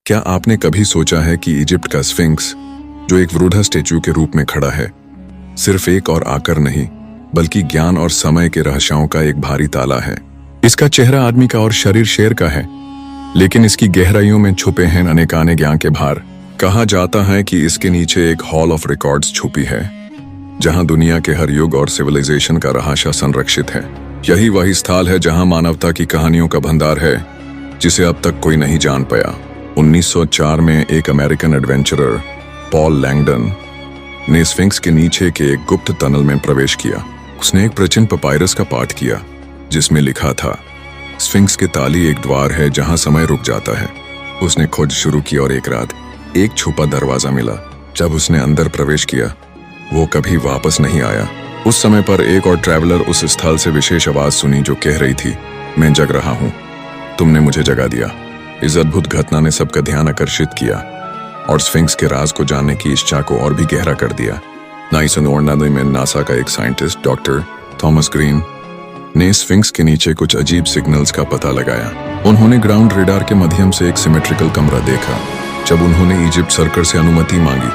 क्या आपने कभी सोचा है कि इजिप्ट का स्फिंक्स, जो एक वृद्ध स्टैच्यू के रूप में खड़ा है, सिर्फ एक और आकर नहीं बल्कि ज्ञान और समय के रहस्यों का एक भारी ताला है। इसका चेहरा आदमी का और शरीर शेर का है, लेकिन इसकी गहराइयों में छुपे हैं अनेकाने ज्ञान के भार। कहा जाता है कि इसके नीचे एक हॉल ऑफ रिकॉर्ड्स छुपी है, जहां दुनिया के हर युग और सिविलाइजेशन का रहस्य संरक्षित है। यही वही स्थल है जहां मानवता की कहानियों का भंडार है, जिसे अब तक कोई नहीं जान पाया। 1904 में एक अमेरिकन एडवेंचरर पॉल लैंगडन ने स्फिंक्स के नीचे के एक गुप्त टनल में प्रवेश किया। उसने एक प्राचीन पपायरस का पाठ किया, जिसमें लिखा था, स्फिंक्स के ताली एक द्वार है जहां समय रुक जाता है। उसने खोज शुरू की और एक रात एक छुपा दरवाजा मिला। जब उसने अंदर प्रवेश किया, वो कभी वापस नहीं आया। उस समय पर एक और ट्रैवलर उस स्थल से विशेष आवाज सुनी जो कह रही थी, मैं जग रहा हूं, तुमने मुझे जगा दिया। इस अद्भुत घटना ने सबका ध्यान आकर्षित किया और स्फिंक्स के राज को जानने की इच्छा को और भी गहरा कर दिया। 1999 में नासा का एक साइंटिस्ट डॉक्टर थॉमस ग्रीन ने स्फिंक्स के नीचे कुछ अजीब सिग्नल्स का पता लगाया। उन्होंने ग्राउंड रेडार के माध्यम से एक सिमेट्रिकल कमरा देखा। जब उन्होंने इजिप्ट सरकार से अनुमति मांगी,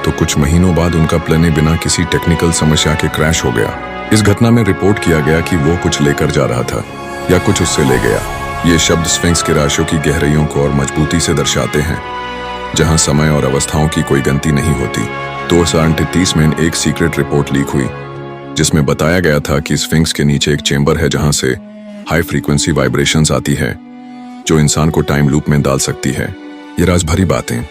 तो कुछ महीनों बाद उनका प्लेन बिना किसी टेक्निकल समस्या के क्रैश हो गया। इस घटना में रिपोर्ट किया गया कि वो कुछ लेकर जा रहा था या कुछ उससे ले गया। ये शब्द स्फिंक्स के रहस्यों की गहराइयों को और मजबूती से दर्शाते हैं, जहां समय और अवस्थाओं की कोई गिनती नहीं होती। 2038 में एक सीक्रेट रिपोर्ट लीक हुई, जिसमें बताया गया था कि स्फिंक्स के नीचे एक चेंबर है जहां से हाई फ्रीक्वेंसी वाइब्रेशंस आती है, जो इंसान को टाइम लूप में डाल सकती है। ये राज भरी बातें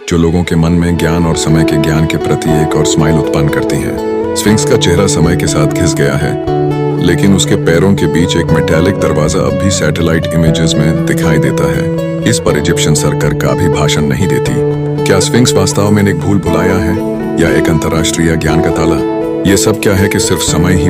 जो लोगों के मन में ज्ञान और समय के ज्ञान के प्रति एक और स्माइल उत्पन्न करती हैं। स्फिंक्स का चेहरा समय के साथ घिस गया है, लेकिन उसके पैरों के बीच एक मेटालिक दरवाजा अब भी सैटेलाइट इमेजेस में दिखाई देता है। इस पर इजिप्शियन सरकार का भी भाषण नहीं देती। क्या स्फिंक्स वास्तव में एक भूल भुलाया है या एक अंतर्राष्ट्रीय ज्ञान का ताला? ये सब क्या है कि सिर्फ समय ही